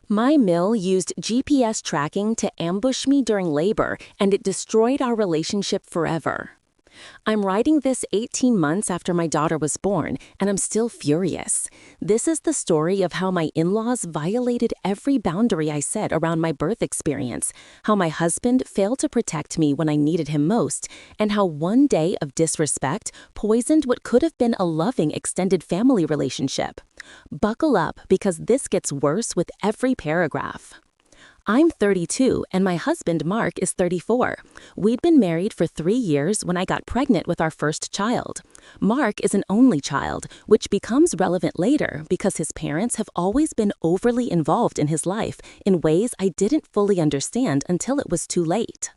My mill used GPS tracking to ambush me during labor, and it destroyed our relationship forever. I'm writing this 18 months after my daughter was born, and I'm still furious. This is the story of how my in-laws violated every boundary I set around my birth experience, how my husband failed to protect me when I needed him most, and how one day of disrespect poisoned what could have been a loving extended family relationship. Buckle up, because this gets worse with every paragraph. I'm 32 and my husband Mark is 34. We'd been married for 3 years when I got pregnant with our first child. Mark is an only child, which becomes relevant later because his parents have always been overly involved in his life in ways I didn't fully understand until it was too late.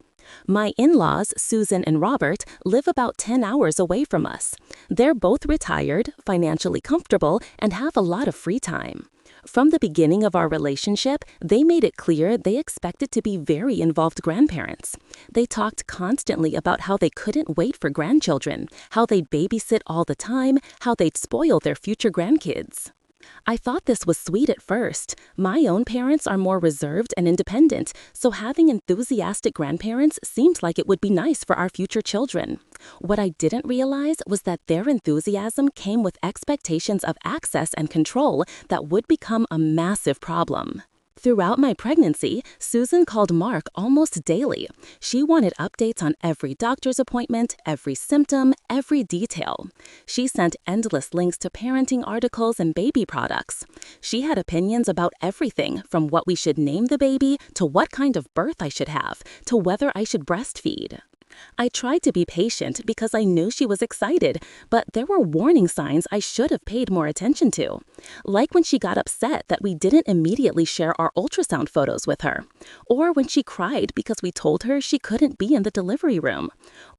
My in-laws, Susan and Robert, live about 10 hours away from us. They're both retired, financially comfortable, and have a lot of free time. From the beginning of our relationship, they made it clear they expected to be very involved grandparents. They talked constantly about how they couldn't wait for grandchildren, how they'd babysit all the time, how they'd spoil their future grandkids. I thought this was sweet at first. My own parents are more reserved and independent, so having enthusiastic grandparents seemed like it would be nice for our future children. What I didn't realize was that their enthusiasm came with expectations of access and control that would become a massive problem. Throughout my pregnancy, Susan called Mark almost daily. She wanted updates on every doctor's appointment, every symptom, every detail. She sent endless links to parenting articles and baby products. She had opinions about everything from what we should name the baby to what kind of birth I should have to whether I should breastfeed. I tried to be patient because I knew she was excited, but there were warning signs I should have paid more attention to. Like when she got upset that we didn't immediately share our ultrasound photos with her. Or when she cried because we told her she couldn't be in the delivery room.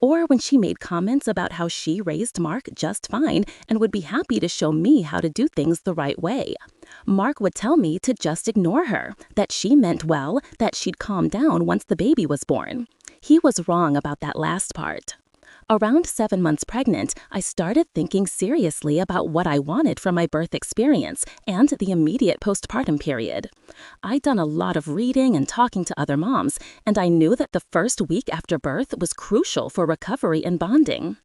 Or when she made comments about how she raised Mark just fine and would be happy to show me how to do things the right way. Mark would tell me to just ignore her, that she meant well, that she'd calm down once the baby was born. He was wrong about that last part. Around 7 months pregnant, I started thinking seriously about what I wanted from my birth experience and the immediate postpartum period. I'd done a lot of reading and talking to other moms, and I knew that the first week after birth was crucial for recovery and bonding.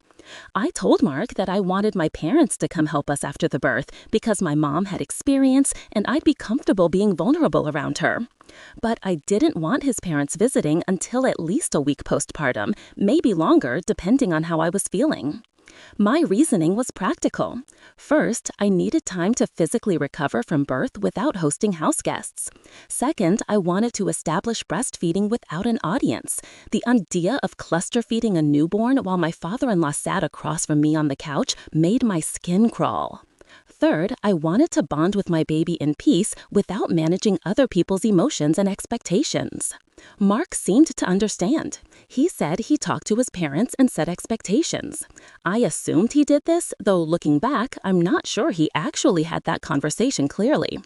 I told Mark that I wanted my parents to come help us after the birth because my mom had experience and I'd be comfortable being vulnerable around her. But I didn't want his parents visiting until at least a week postpartum, maybe longer depending on how I was feeling. My reasoning was practical. First, I needed time to physically recover from birth without hosting house guests. Second, I wanted to establish breastfeeding without an audience. The idea of cluster feeding a newborn while my father-in-law sat across from me on the couch made my skin crawl. Third, I wanted to bond with my baby in peace without managing other people's emotions and expectations. Mark seemed to understand. He said he talked to his parents and set expectations. I assumed he did this, though looking back, I'm not sure he actually had that conversation clearly.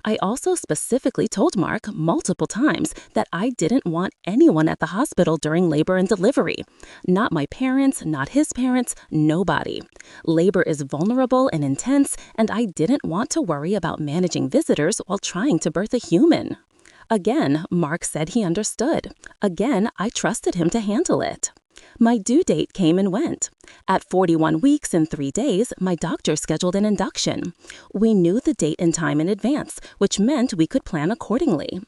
I also specifically told Mark multiple times that I didn't want anyone at the hospital during labor and delivery. Not my parents, not his parents, nobody. Labor is vulnerable and intense, and I didn't want to worry about managing visitors while trying to birth a human. Again, Mark said he understood. Again, I trusted him to handle it. My due date came and went. At 41 weeks and 3 days, my doctor scheduled an induction. We knew the date and time in advance, which meant we could plan accordingly.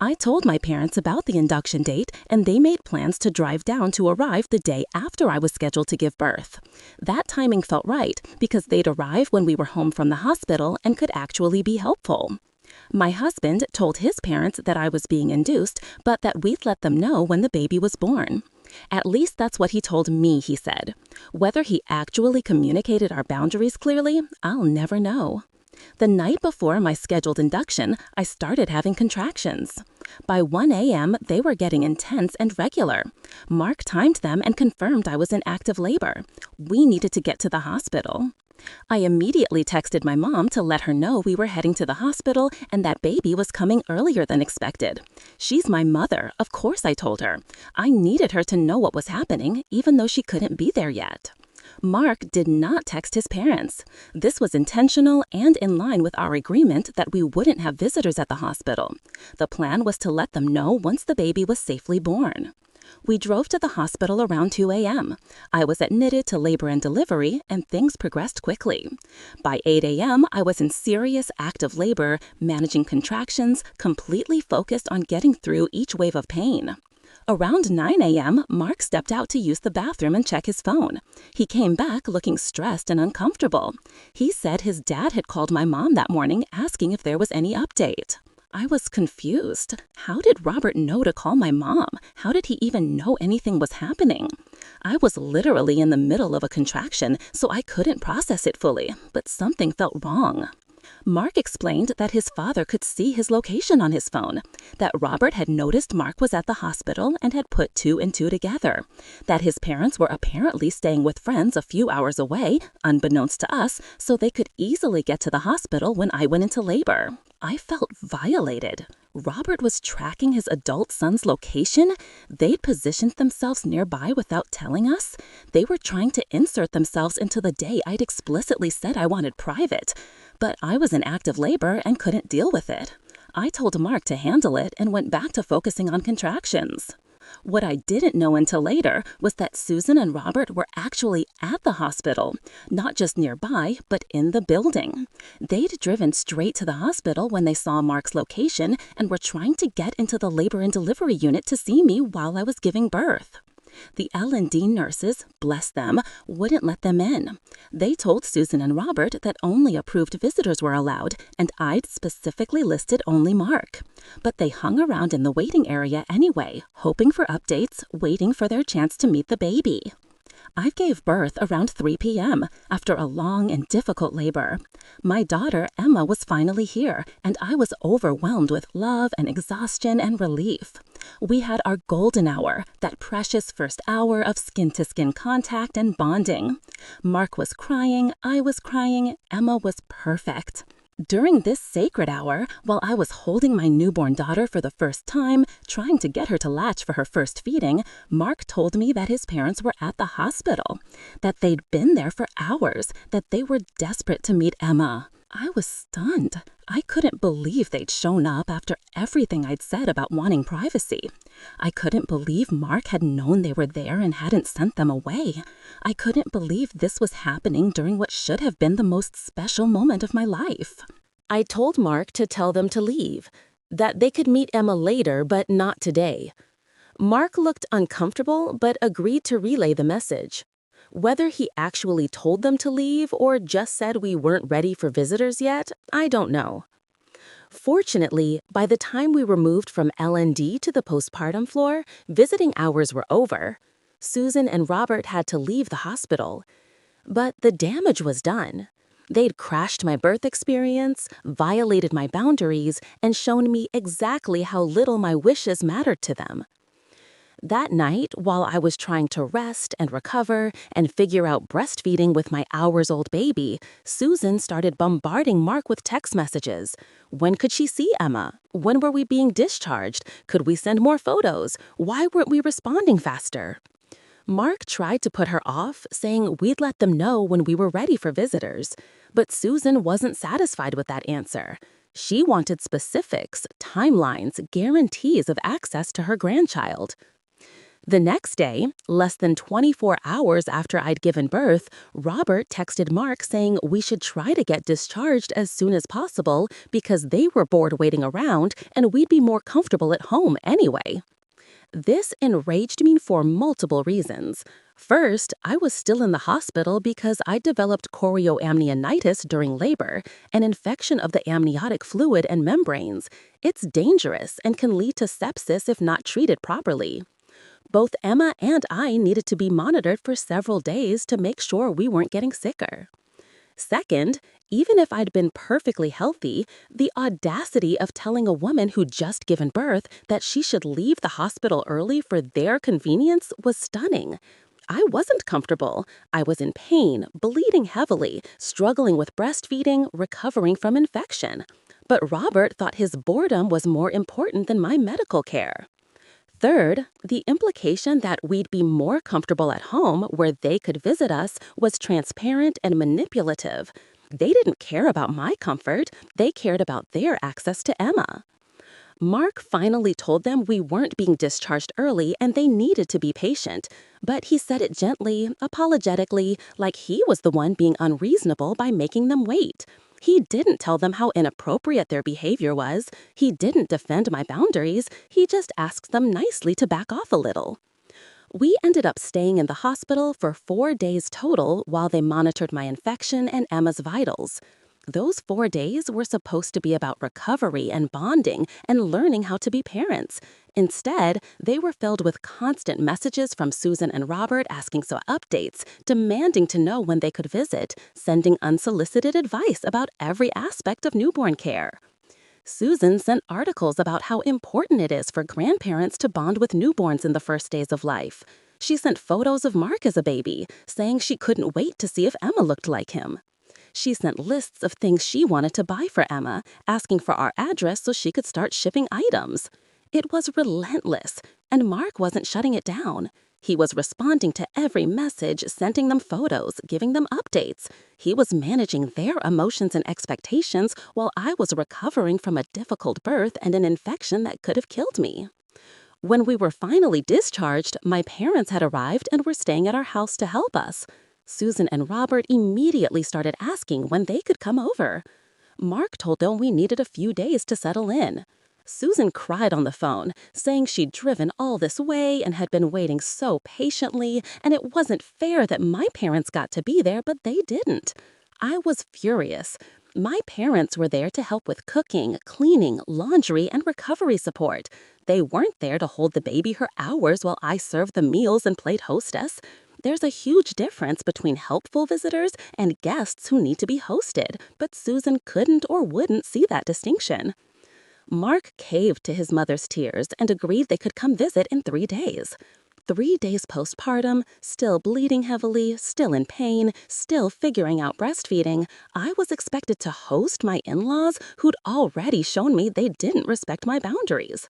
I told my parents about the induction date, and they made plans to drive down to arrive the day after I was scheduled to give birth. That timing felt right because they'd arrive when we were home from the hospital and could actually be helpful. My husband told his parents that I was being induced, but that we'd let them know when the baby was born. At least that's what he told me, he said. Whether he actually communicated our boundaries clearly, I'll never know. The night before my scheduled induction, I started having contractions. By 1 a.m., they were getting intense and regular. Mark timed them and confirmed I was in active labor. We needed to get to the hospital. I immediately texted my mom to let her know we were heading to the hospital and that baby was coming earlier than expected. She's my mother, of course, I told her. I needed her to know what was happening, even though she couldn't be there yet. Mark did not text his parents. This was intentional and in line with our agreement that we wouldn't have visitors at the hospital. The plan was to let them know once the baby was safely born. We drove to the hospital around 2 a.m. I was admitted to labor and delivery, and things progressed quickly. By 8 a.m., I was in serious active labor, managing contractions, completely focused on getting through each wave of pain. Around 9 a.m., Mark stepped out to use the bathroom and check his phone. He came back looking stressed and uncomfortable. He said his dad had called my mom that morning asking if there was any update. I was confused. How did Robert know to call my mom? How did he even know anything was happening? I was literally in the middle of a contraction, so I couldn't process it fully, but something felt wrong. Mark explained that his father could see his location on his phone, that Robert had noticed Mark was at the hospital and had put 2 and 2 together, that his parents were apparently staying with friends a few hours away, unbeknownst to us, so they could easily get to the hospital when I went into labor. I felt violated. Robert was tracking his adult son's location? They'd positioned themselves nearby without telling us? They were trying to insert themselves into the day I'd explicitly said I wanted private. But I was in active labor and couldn't deal with it. I told Mark to handle it and went back to focusing on contractions. What I didn't know until later was that Susan and Robert were actually at the hospital, not just nearby, but in the building. They'd driven straight to the hospital when they saw Mark's location and were trying to get into the labor and delivery unit to see me while I was giving birth. The L&D nurses, bless them, wouldn't let them in. They told Susan and Robert that only approved visitors were allowed, and I'd specifically listed only Mark. But they hung around in the waiting area anyway, hoping for updates, waiting for their chance to meet the baby. I gave birth around 3 p.m. after a long and difficult labor. My daughter, Emma, was finally here, and I was overwhelmed with love and exhaustion and relief. We had our golden hour, that precious first hour of skin-to-skin contact and bonding. Mark was crying, I was crying, Emma was perfect. During this sacred hour, while I was holding my newborn daughter for the first time, trying to get her to latch for her first feeding, Mark told me that his parents were at the hospital, that they'd been there for hours, that they were desperate to meet Emma. I was stunned. I couldn't believe they'd shown up after everything I'd said about wanting privacy. I couldn't believe Mark had known they were there and hadn't sent them away. I couldn't believe this was happening during what should have been the most special moment of my life. I told Mark to tell them to leave, that they could meet Emma later, but not today. Mark looked uncomfortable, but agreed to relay the message. Whether he actually told them to leave or just said we weren't ready for visitors yet, I don't know. Fortunately, by the time we were moved from L&D to the postpartum floor, visiting hours were over. Susan and Robert had to leave the hospital. But the damage was done. They'd crashed my birth experience, violated my boundaries, and shown me exactly how little my wishes mattered to them. That night, while I was trying to rest and recover and figure out breastfeeding with my hours-old baby, Susan started bombarding Mark with text messages. When could she see Emma? When were we being discharged? Could we send more photos? Why weren't we responding faster? Mark tried to put her off, saying we'd let them know when we were ready for visitors. But Susan wasn't satisfied with that answer. She wanted specifics, timelines, guarantees of access to her grandchild. The next day, less than 24 hours after I'd given birth, Robert texted Mark saying we should try to get discharged as soon as possible because they were bored waiting around and we'd be more comfortable at home anyway. This enraged me for multiple reasons. First, I was still in the hospital because I developed chorioamnionitis during labor, an infection of the amniotic fluid and membranes. It's dangerous and can lead to sepsis if not treated properly. Both Emma and I needed to be monitored for several days to make sure we weren't getting sicker. Second, even if I'd been perfectly healthy, the audacity of telling a woman who'd just given birth that she should leave the hospital early for their convenience was stunning. I wasn't comfortable. I was in pain, bleeding heavily, struggling with breastfeeding, recovering from infection. But Robert thought his boredom was more important than my medical care. Third, the implication that we'd be more comfortable at home where they could visit us was transparent and manipulative. They didn't care about my comfort, they cared about their access to Emma. Mark finally told them we weren't being discharged early and they needed to be patient, but he said it gently, apologetically, like he was the one being unreasonable by making them wait. He didn't tell them how inappropriate their behavior was. He didn't defend my boundaries. He just asked them nicely to back off a little. We ended up staying in the hospital for 4 days total while they monitored my infection and Emma's vitals. Those 4 days were supposed to be about recovery and bonding and learning how to be parents. Instead, they were filled with constant messages from Susan and Robert asking for updates, demanding to know when they could visit, sending unsolicited advice about every aspect of newborn care. Susan sent articles about how important it is for grandparents to bond with newborns in the first days of life. She sent photos of Mark as a baby, saying she couldn't wait to see if Emma looked like him. She sent lists of things she wanted to buy for Emma, asking for our address so she could start shipping items. It was relentless, and Mark wasn't shutting it down. He was responding to every message, sending them photos, giving them updates. He was managing their emotions and expectations while I was recovering from a difficult birth and an infection that could have killed me. When we were finally discharged, my parents had arrived and were staying at our house to help us. Susan and Robert immediately started asking when they could come over. Mark told them we needed a few days to settle in. Susan cried on the phone, saying she'd driven all this way and had been waiting so patiently, and it wasn't fair that my parents got to be there, but they didn't. I was furious. My parents were there to help with cooking, cleaning, laundry, and recovery support. They weren't there to hold the baby for hours while I served the meals and played hostess. There's a huge difference between helpful visitors and guests who need to be hosted, but Susan couldn't or wouldn't see that distinction. Mark caved to his mother's tears and agreed they could come visit in 3 days. 3 days postpartum, still bleeding heavily, still in pain, still figuring out breastfeeding, I was expected to host my in-laws who'd already shown me they didn't respect my boundaries.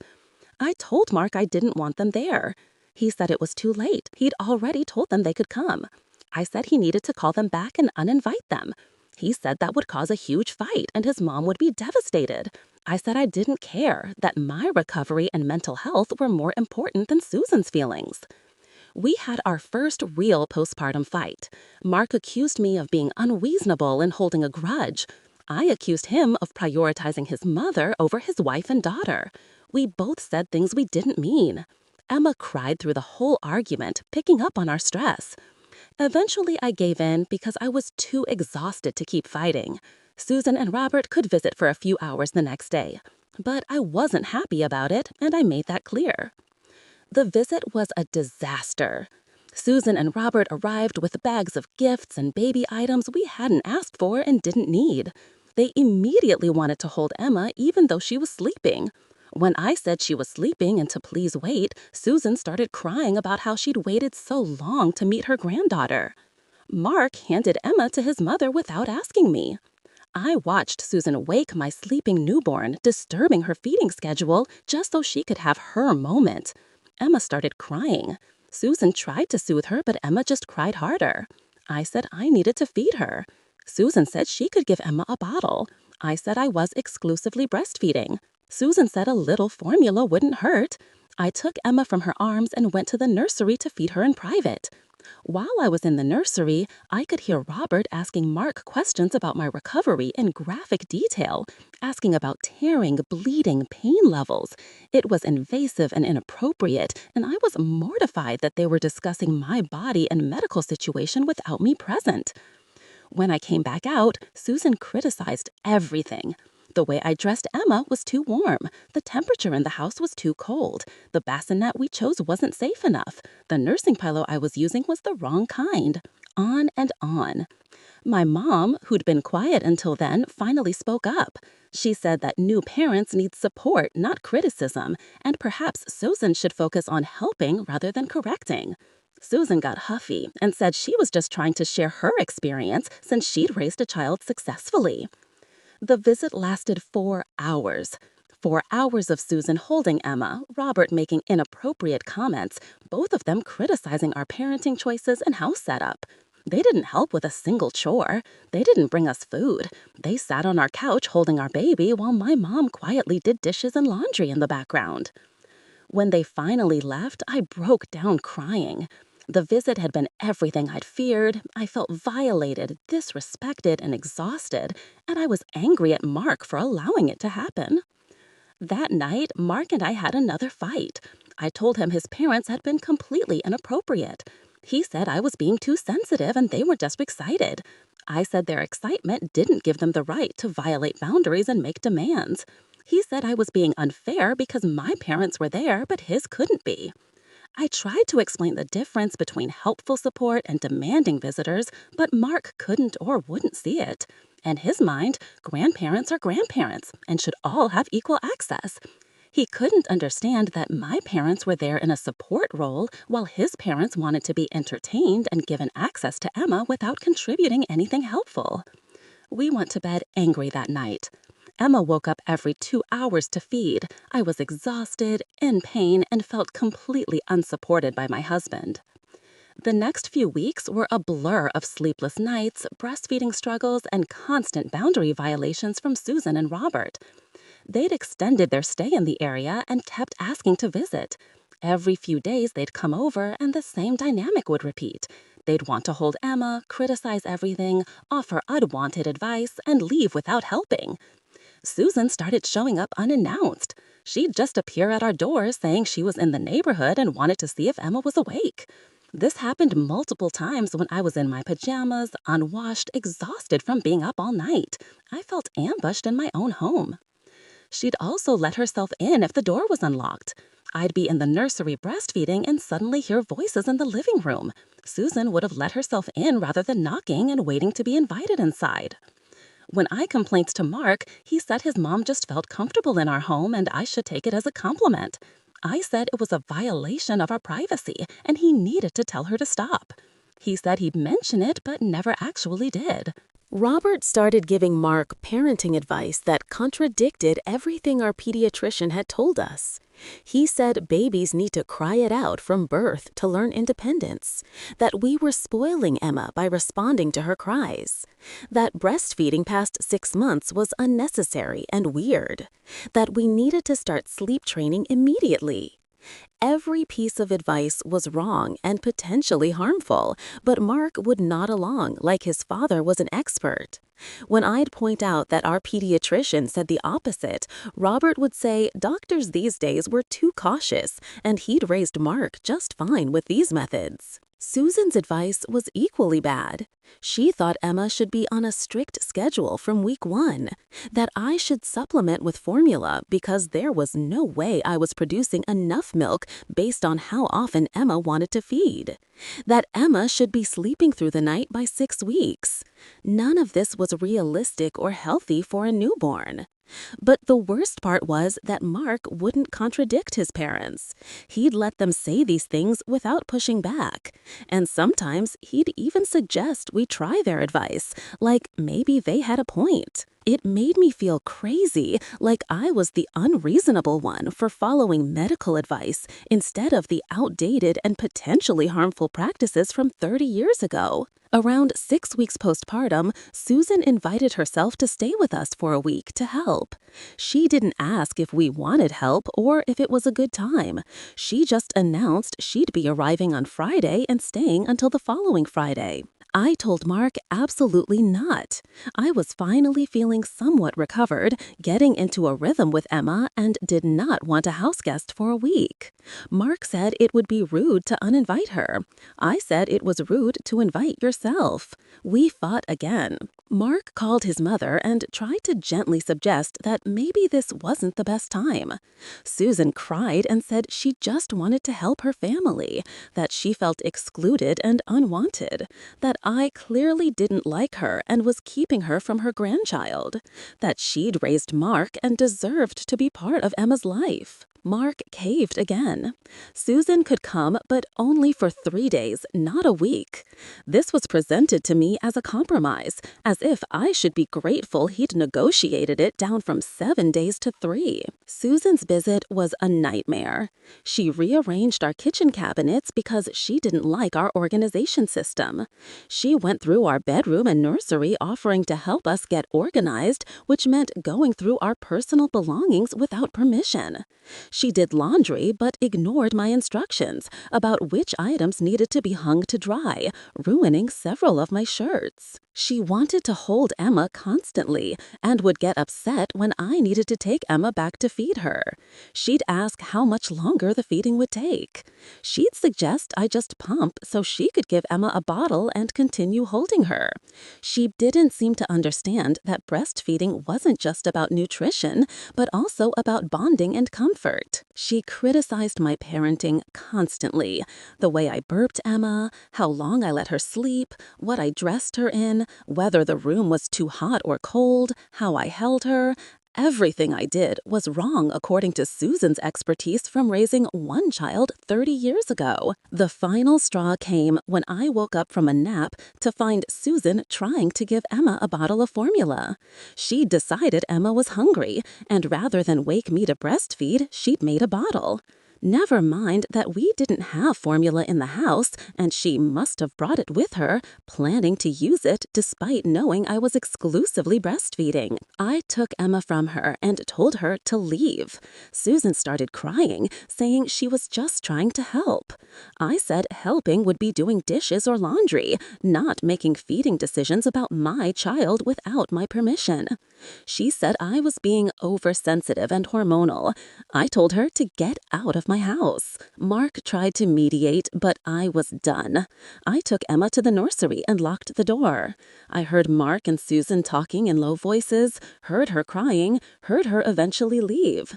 I told Mark I didn't want them there. He said it was too late. He'd already told them they could come. I said he needed to call them back and uninvite them. He said that would cause a huge fight and his mom would be devastated. I said I didn't care, that my recovery and mental health were more important than Susan's feelings. We had our first real postpartum fight. Mark accused me of being unreasonable and holding a grudge. I accused him of prioritizing his mother over his wife and daughter. We both said things we didn't mean. Emma cried through the whole argument, picking up on our stress. Eventually, I gave in because I was too exhausted to keep fighting. Susan and Robert could visit for a few hours the next day. But I wasn't happy about it, and I made that clear. The visit was a disaster. Susan and Robert arrived with bags of gifts and baby items we hadn't asked for and didn't need. They immediately wanted to hold Emma even though she was sleeping. When I said she was sleeping and to please wait, Susan started crying about how she'd waited so long to meet her granddaughter. Mark handed Emma to his mother without asking me. I watched Susan wake my sleeping newborn, disturbing her feeding schedule just so she could have her moment. Emma started crying. Susan tried to soothe her, but Emma just cried harder. I said I needed to feed her. Susan said she could give Emma a bottle. I said I was exclusively breastfeeding. Susan said a little formula wouldn't hurt. I took Emma from her arms and went to the nursery to feed her in private. While I was in the nursery, I could hear Robert asking Mark questions about my recovery in graphic detail, asking about tearing, bleeding, pain levels. It was invasive and inappropriate, and I was mortified that they were discussing my body and medical situation without me present. When I came back out, Susan criticized everything. The way I dressed Emma was too warm. The temperature in the house was too cold. The bassinet we chose wasn't safe enough. The nursing pillow I was using was the wrong kind. On and on. My mom, who'd been quiet until then, finally spoke up. She said that new parents need support, not criticism, and perhaps Susan should focus on helping rather than correcting. Susan got huffy and said she was just trying to share her experience since she'd raised a child successfully. The visit lasted 4 hours. 4 hours of Susan holding Emma, Robert making inappropriate comments, both of them criticizing our parenting choices and house setup. They didn't help with a single chore. They didn't bring us food. They sat on our couch holding our baby while my mom quietly did dishes and laundry in the background. When they finally left, I broke down crying. The visit had been everything I'd feared. I felt violated, disrespected, and exhausted, and I was angry at Mark for allowing it to happen. That night, Mark and I had another fight. I told him his parents had been completely inappropriate. He said I was being too sensitive and they were just excited. I said their excitement didn't give them the right to violate boundaries and make demands. He said I was being unfair because my parents were there, but his couldn't be. I tried to explain the difference between helpful support and demanding visitors, but Mark couldn't or wouldn't see it. In his mind, grandparents are grandparents and should all have equal access. He couldn't understand that my parents were there in a support role while his parents wanted to be entertained and given access to Emma without contributing anything helpful. We went to bed angry that night. Emma woke up every 2 hours to feed. I was exhausted, in pain, and felt completely unsupported by my husband. The next few weeks were a blur of sleepless nights, breastfeeding struggles, and constant boundary violations from Susan and Robert. They'd extended their stay in the area and kept asking to visit. Every few days they'd come over and the same dynamic would repeat. They'd want to hold Emma, criticize everything, offer unwanted advice, and leave without helping. Susan started showing up unannounced. She'd just appear at our doors saying she was in the neighborhood and wanted to see if Emma was awake. This happened multiple times when I was in my pajamas, unwashed, exhausted from being up all night. I felt ambushed in my own home. She'd also let herself in if the door was unlocked. I'd be in the nursery breastfeeding and suddenly hear voices in the living room. Susan would have let herself in rather than knocking and waiting to be invited inside. When I complained to Mark, he said his mom just felt comfortable in our home and I should take it as a compliment. I said it was a violation of our privacy and he needed to tell her to stop. He said he'd mention it but never actually did. Robert started giving Mark parenting advice that contradicted everything our pediatrician had told us. He said babies need to cry it out from birth to learn independence, that we were spoiling Emma by responding to her cries, that breastfeeding past 6 months was unnecessary and weird, that we needed to start sleep training immediately. Every piece of advice was wrong and potentially harmful, but Mark would nod along like his father was an expert. When I'd point out that our pediatrician said the opposite, Robert would say doctors these days were too cautious, and he'd raised Mark just fine with these methods. Susan's advice was equally bad. She thought Emma should be on a strict schedule from week 1, that I should supplement with formula because there was no way I was producing enough milk based on how often Emma wanted to feed, that Emma should be sleeping through the night by 6 weeks. None of this was realistic or healthy for a newborn. But the worst part was that Mark wouldn't contradict his parents. He'd let them say these things without pushing back. And sometimes he'd even suggest we try their advice, like maybe they had a point. It made me feel crazy, like I was the unreasonable one for following medical advice instead of the outdated and potentially harmful practices from 30 years ago. Around 6 weeks postpartum, Susan invited herself to stay with us for a week to help. She didn't ask if we wanted help or if it was a good time. She just announced she'd be arriving on Friday and staying until the following Friday. I told Mark absolutely not. I was finally feeling somewhat recovered, getting into a rhythm with Emma, and did not want a house guest for a week. Mark said it would be rude to uninvite her. I said it was rude to invite yourself. We fought again. Mark called his mother and tried to gently suggest that maybe this wasn't the best time. Susan cried and said she just wanted to help her family, that she felt excluded and unwanted, that I clearly didn't like her and was keeping her from her grandchild, that she'd raised Mark and deserved to be part of Emma's life. Mark caved again. Susan could come, but only for 3 days, not a week. This was presented to me as a compromise, as if I should be grateful he'd negotiated it down from 7 days to 3. Susan's visit was a nightmare. She rearranged our kitchen cabinets because she didn't like our organization system. She went through our bedroom and nursery offering to help us get organized, which meant going through our personal belongings without permission. She did laundry but ignored my instructions about which items needed to be hung to dry, ruining several of my shirts. She wanted to hold Emma constantly and would get upset when I needed to take Emma back to feed her. She'd ask how much longer the feeding would take. She'd suggest I just pump so she could give Emma a bottle and continue holding her. She didn't seem to understand that breastfeeding wasn't just about nutrition, but also about bonding and comfort. She criticized my parenting constantly. The way I burped Emma, how long I let her sleep, what I dressed her in, whether the room was too hot or cold, how I held her. Everything I did was wrong according to Susan's expertise from raising one child 30 years ago. The final straw came when I woke up from a nap to find Susan trying to give Emma a bottle of formula. She'd decided Emma was hungry, and rather than wake me to breastfeed, she'd made a bottle. Never mind that we didn't have formula in the house, and she must have brought it with her, planning to use it despite knowing I was exclusively breastfeeding. I took Emma from her and told her to leave. Susan started crying, saying she was just trying to help. I said helping would be doing dishes or laundry, not making feeding decisions about my child without my permission. She said I was being oversensitive and hormonal. I told her to get out of my house. Mark tried to mediate, but I was done. I took Emma to the nursery and locked the door. I heard Mark and Susan talking in low voices, heard her crying, heard her eventually leave.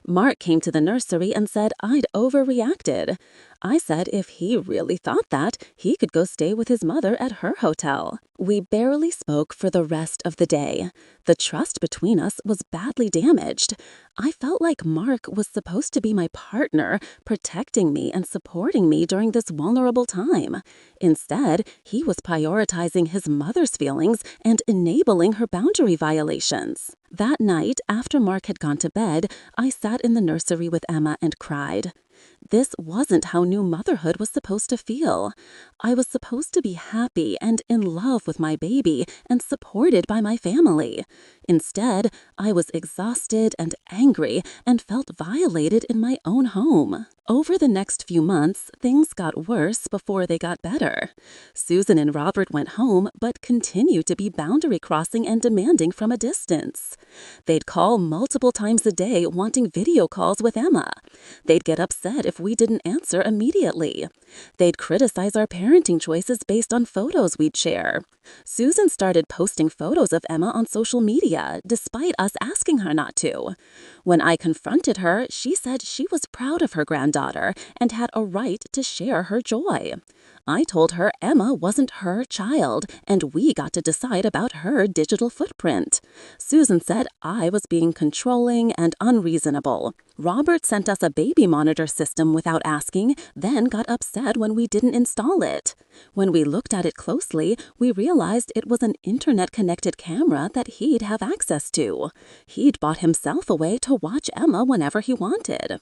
Mark came to the nursery and said I'd overreacted. I said if he really thought that, he could go stay with his mother at her hotel. We barely spoke for the rest of the day. The trust between us was badly damaged. I felt like Mark was supposed to be my partner, protecting me and supporting me during this vulnerable time. Instead, he was prioritizing his mother's feelings and enabling her boundary violations. That night, after Mark had gone to bed, I sat in the nursery with Emma and cried. This wasn't how new motherhood was supposed to feel. I was supposed to be happy and in love with my baby and supported by my family. Instead, I was exhausted and angry and felt violated in my own home. Over the next few months, things got worse before they got better. Susan and Robert went home but continued to be boundary crossing and demanding from a distance. They'd call multiple times a day wanting video calls with Emma. They'd get upset if we didn't answer immediately. They'd criticize our parenting choices based on photos we'd share. Susan started posting photos of Emma on social media, despite us asking her not to. When I confronted her, she said she was proud of her granddaughter and had a right to share her joy. I told her Emma wasn't her child, and we got to decide about her digital footprint. Susan said I was being controlling and unreasonable. Robert sent us a baby monitor system without asking, then got upset when we didn't install it. When we looked at it closely, we realized it was an internet-connected camera that he'd have access to. He'd bought himself a way to watch Emma whenever he wanted.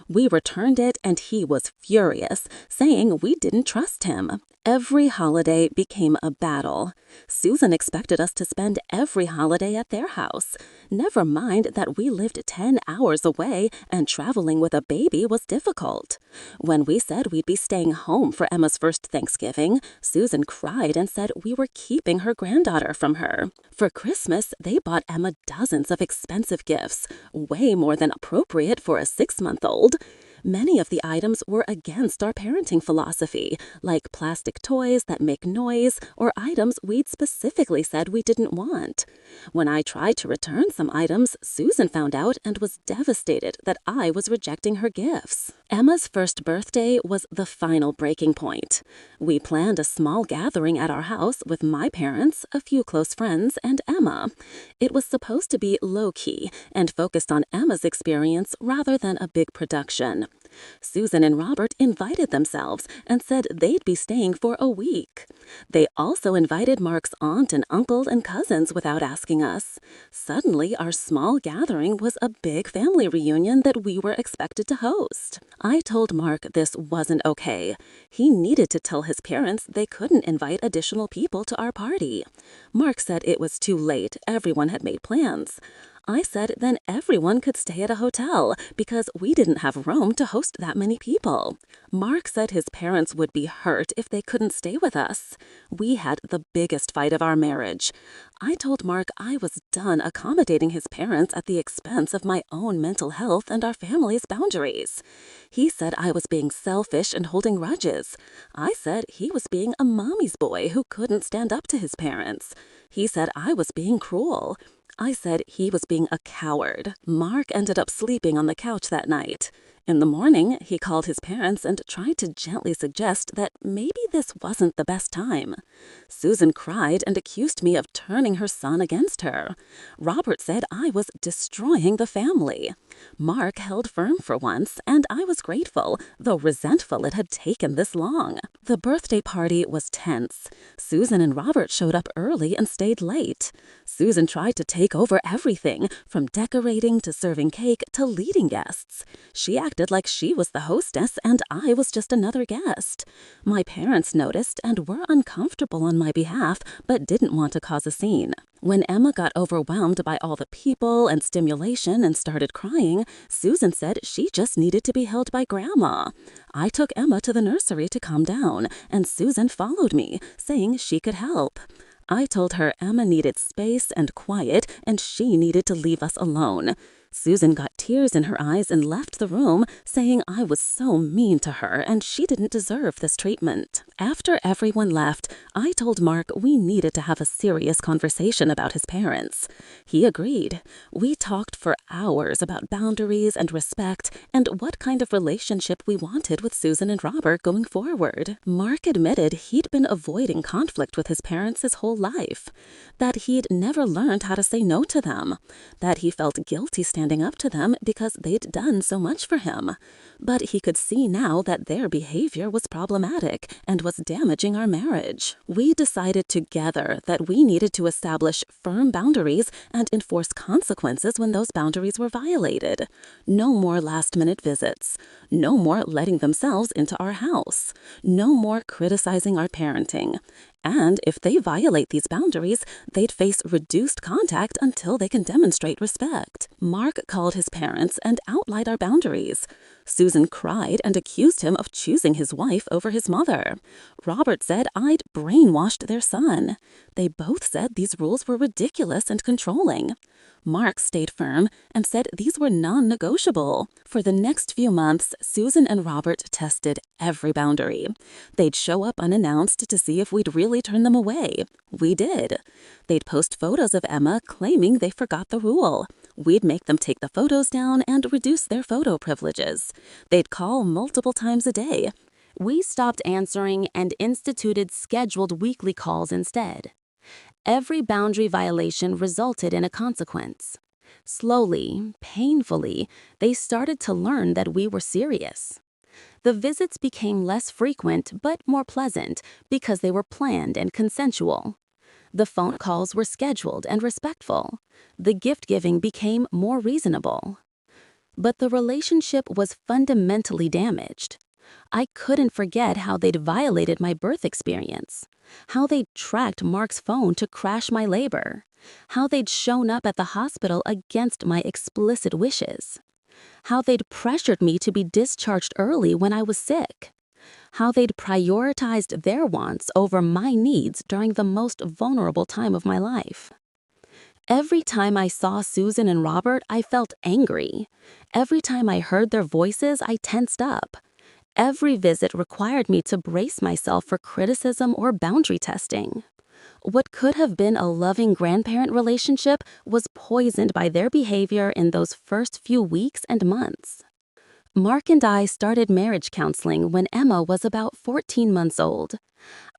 We returned it, and he was furious, saying we didn't trust him. Every holiday became a battle. Susan expected us to spend every holiday at their house. Never mind that we lived 10 hours away and traveling with a baby was difficult. When we said we'd be staying home for Emma's first Thanksgiving, Susan cried and said we were keeping her granddaughter from her. For Christmas, they bought Emma dozens of expensive gifts, way more than appropriate for a 6-month-old. Many of the items were against our parenting philosophy, like plastic toys that make noise or items we'd specifically said we didn't want. When I tried to return some items, Susan found out and was devastated that I was rejecting her gifts. Emma's first birthday was the final breaking point. We planned a small gathering at our house with my parents, a few close friends, and Emma. It was supposed to be low-key and focused on Emma's experience rather than a big production. Susan and Robert invited themselves and said they'd be staying for a week. They also invited Mark's aunt and uncle and cousins without asking us. Suddenly, our small gathering was a big family reunion that we were expected to host. I told Mark this wasn't okay. He needed to tell his parents they couldn't invite additional people to our party. Mark said it was too late, everyone had made plans. I said then everyone could stay at a hotel because we didn't have room to host that many people. Mark said his parents would be hurt if they couldn't stay with us. We had the biggest fight of our marriage. I told Mark I was done accommodating his parents at the expense of my own mental health and our family's boundaries. He said I was being selfish and holding grudges. I said he was being a mommy's boy who couldn't stand up to his parents. He said I was being cruel. I said he was being a coward. Mark ended up sleeping on the couch that night. In the morning, he called his parents and tried to gently suggest that maybe this wasn't the best time. Susan cried and accused me of turning her son against her. Robert said I was destroying the family. Mark held firm for once, and I was grateful, though resentful it had taken this long. The birthday party was tense. Susan and Robert showed up early and stayed late. Susan tried to take over everything, from decorating to serving cake to leading guests. She acted like she was the hostess and I was just another guest. My parents noticed and were uncomfortable on my behalf, but didn't want to cause a scene. When Emma got overwhelmed by all the people and stimulation and started crying, Susan said she just needed to be held by Grandma. I took Emma to the nursery to calm down, and Susan followed me, saying she could help. I told her Emma needed space and quiet, and she needed to leave us alone. Susan got tears in her eyes and left the room, saying I was so mean to her and she didn't deserve this treatment. After everyone left, I told Mark we needed to have a serious conversation about his parents. He agreed. We talked for hours about boundaries and respect and what kind of relationship we wanted with Susan and Robert going forward. Mark admitted he'd been avoiding conflict with his parents his whole life, that he'd never learned how to say no to them, that he felt guilty standing up to them because they'd done so much for him. But he could see now that their behavior was problematic and was damaging our marriage. We decided together that we needed to establish firm boundaries and enforce consequences when those boundaries were violated. No more last-minute visits. No more letting themselves into our house. No more criticizing our parenting. And if they violate these boundaries, they'd face reduced contact until they can demonstrate respect. Mark called his parents and outlined our boundaries. Susan cried and accused him of choosing his wife over his mother. Robert said I'd brainwashed their son. They both said these rules were ridiculous and controlling. Mark stayed firm and said these were non-negotiable. For the next few months, Susan and Robert tested every boundary. They'd show up unannounced to see if we'd really turn them away. We did. They'd post photos of Emma claiming they forgot the rule. We'd make them take the photos down and reduce their photo privileges. They'd call multiple times a day. We stopped answering and instituted scheduled weekly calls instead. Every boundary violation resulted in a consequence. Slowly, painfully, they started to learn that we were serious. The visits became less frequent but more pleasant because they were planned and consensual. The phone calls were scheduled and respectful. The gift-giving became more reasonable. But the relationship was fundamentally damaged. I couldn't forget how they'd violated my birth experience, how they'd tracked Mark's phone to crash my labor, how they'd shown up at the hospital against my explicit wishes, how they'd pressured me to be discharged early when I was sick, how they'd prioritized their wants over my needs during the most vulnerable time of my life. Every time I saw Susan and Robert, I felt angry. Every time I heard their voices, I tensed up. Every visit required me to brace myself for criticism or boundary testing. What could have been a loving grandparent relationship was poisoned by their behavior in those first few weeks and months. Mark and I started marriage counseling when Emma was about 14 months old.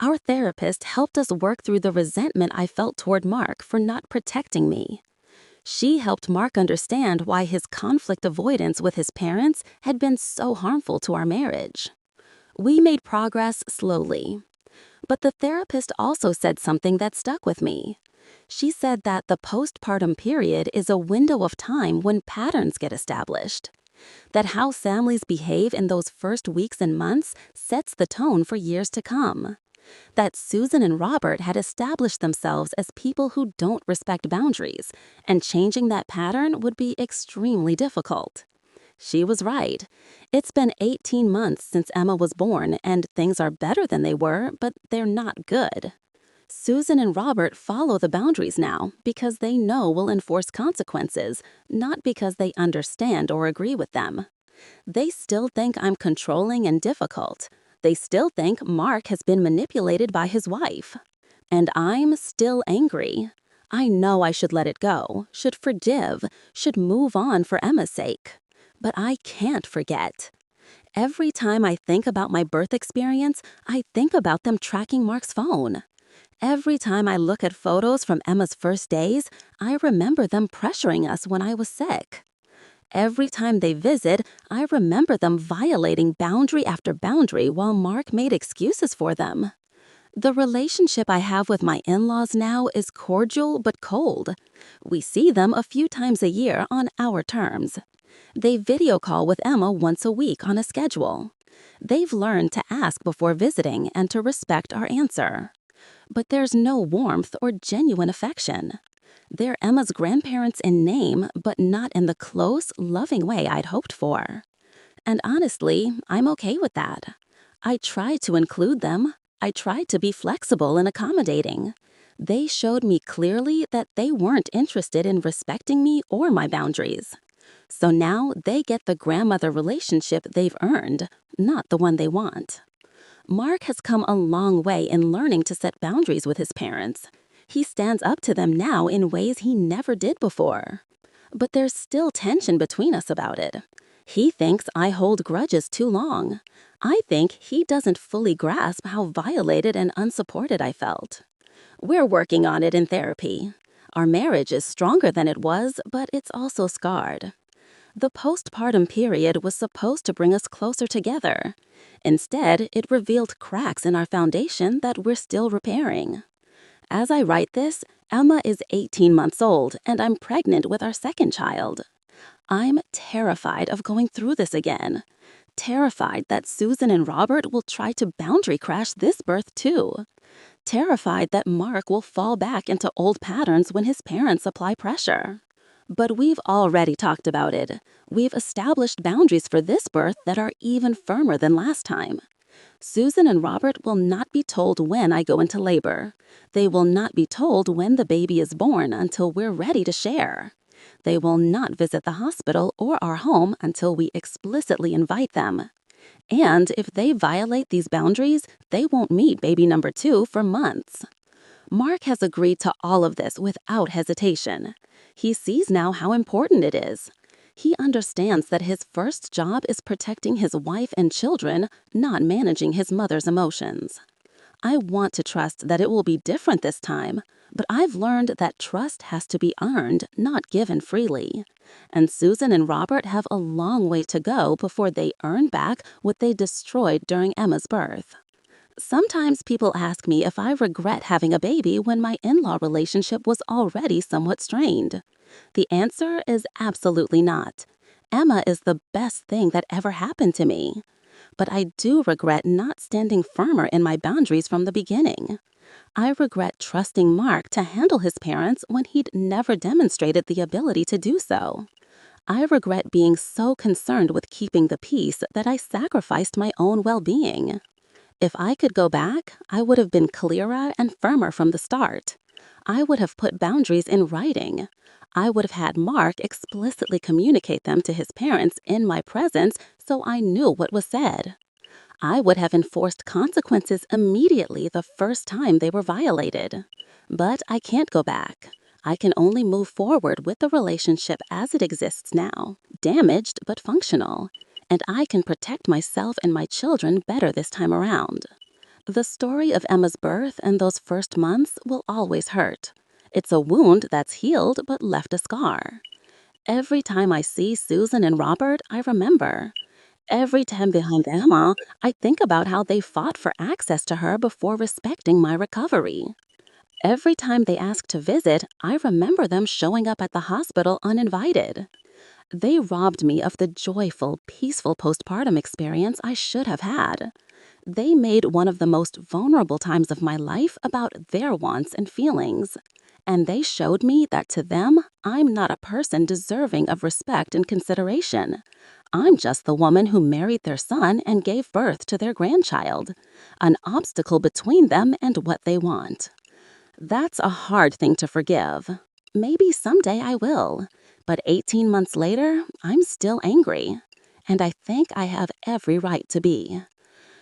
Our therapist helped us work through the resentment I felt toward Mark for not protecting me. She helped Mark understand why his conflict avoidance with his parents had been so harmful to our marriage. We made progress slowly. But the therapist also said something that stuck with me. She said that the postpartum period is a window of time when patterns get established. That how families behave in those first weeks and months sets the tone for years to come. That Susan and Robert had established themselves as people who don't respect boundaries, and changing that pattern would be extremely difficult. She was right. It's been 18 months since Emma was born, and things are better than they were, but they're not good. Susan and Robert follow the boundaries now because they know we'll enforce consequences, not because they understand or agree with them. They still think I'm controlling and difficult. They still think Mark has been manipulated by his wife. And I'm still angry. I know I should let it go, should forgive, should move on for Emma's sake. But I can't forget. Every time I think about my birth experience, I think about them tracking Mark's phone. Every time I look at photos from Emma's first days, I remember them pressuring us when I was sick. Every time they visit, I remember them violating boundary after boundary while Mark made excuses for them. The relationship I have with my in-laws now is cordial but cold. We see them a few times a year on our terms. They video call with Emma once a week on a schedule. They've learned to ask before visiting and to respect our answer. But there's no warmth or genuine affection. They're Emma's grandparents in name, but not in the close, loving way I'd hoped for. And honestly, I'm okay with that. I tried to include them. I tried to be flexible and accommodating. They showed me clearly that they weren't interested in respecting me or my boundaries. So now they get the grandmother relationship they've earned, not the one they want. Mark has come a long way in learning to set boundaries with his parents. He stands up to them now in ways he never did before. But there's still tension between us about it. He thinks I hold grudges too long. I think he doesn't fully grasp how violated and unsupported I felt. We're working on it in therapy. Our marriage is stronger than it was, but it's also scarred. The postpartum period was supposed to bring us closer together. Instead, it revealed cracks in our foundation that we're still repairing. As I write this, Emma is 18 months old, and I'm pregnant with our second child. I'm terrified of going through this again. Terrified that Susan and Robert will try to boundary crash this birth too. Terrified that Mark will fall back into old patterns when his parents apply pressure. But we've already talked about it. We've established boundaries for this birth that are even firmer than last time. Susan and Robert will not be told when I go into labor. They will not be told when the baby is born until we're ready to share. They will not visit the hospital or our home until we explicitly invite them. And if they violate these boundaries, they won't meet baby number 2 for months. Mark has agreed to all of this without hesitation. He sees now how important it is. He understands that his first job is protecting his wife and children, not managing his mother's emotions. I want to trust that it will be different this time, but I've learned that trust has to be earned, not given freely. And Susan and Robert have a long way to go before they earn back what they destroyed during Emma's birth. Sometimes people ask me if I regret having a baby when my in-law relationship was already somewhat strained. The answer is absolutely not. Emma is the best thing that ever happened to me. But I do regret not standing firmer in my boundaries from the beginning. I regret trusting Mark to handle his parents when he'd never demonstrated the ability to do so. I regret being so concerned with keeping the peace that I sacrificed my own well-being. If I could go back, I would have been clearer and firmer from the start. I would have put boundaries in writing. I would have had Mark explicitly communicate them to his parents in my presence so I knew what was said. I would have enforced consequences immediately the first time they were violated. But I can't go back. I can only move forward with the relationship as it exists now, damaged but functional. and I can protect myself and my children better this time around. The story of Emma's birth and those first months will always hurt. It's a wound that's healed but left a scar. Every time I see Susan and Robert, I remember. Every time behind Emma, I think about how they fought for access to her before respecting my recovery. Every time they ask to visit, I remember them showing up at the hospital uninvited. They robbed me of the joyful, peaceful postpartum experience I should have had. They made one of the most vulnerable times of my life about their wants and feelings. And they showed me that to them, I'm not a person deserving of respect and consideration. I'm just the woman who married their son and gave birth to their grandchild, an obstacle between them and what they want. That's a hard thing to forgive. Maybe someday I will, but 18 months later, I'm still angry. And I think I have every right to be.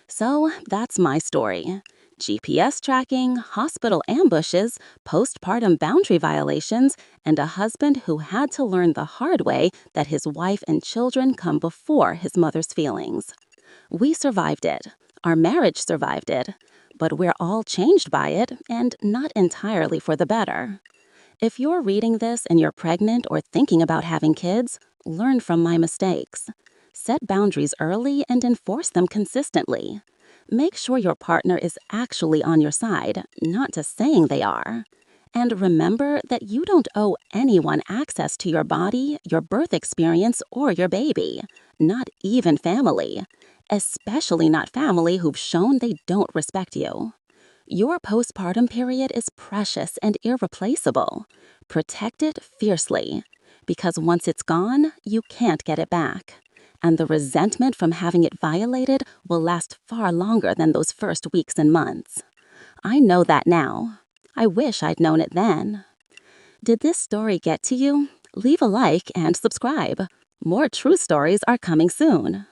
So that's my story. GPS tracking, hospital ambushes, postpartum boundary violations, and a husband who had to learn the hard way that his wife and children come before his mother's feelings. We survived it. Our marriage survived it. But we're all changed by it, and not entirely for the better. If you're reading this and you're pregnant or thinking about having kids, learn from my mistakes. Set boundaries early and enforce them consistently. Make sure your partner is actually on your side, not just saying they are. And remember that you don't owe anyone access to your body, your birth experience, or your baby. Not even family. Especially not family who've shown they don't respect you. Your postpartum period is precious and irreplaceable. Protect it fiercely, because once it's gone, you can't get it back. And the resentment from having it violated will last far longer than those first weeks and months. I know that now. I wish I'd known it then. Did this story get to you? Leave a like and subscribe. More true stories are coming soon.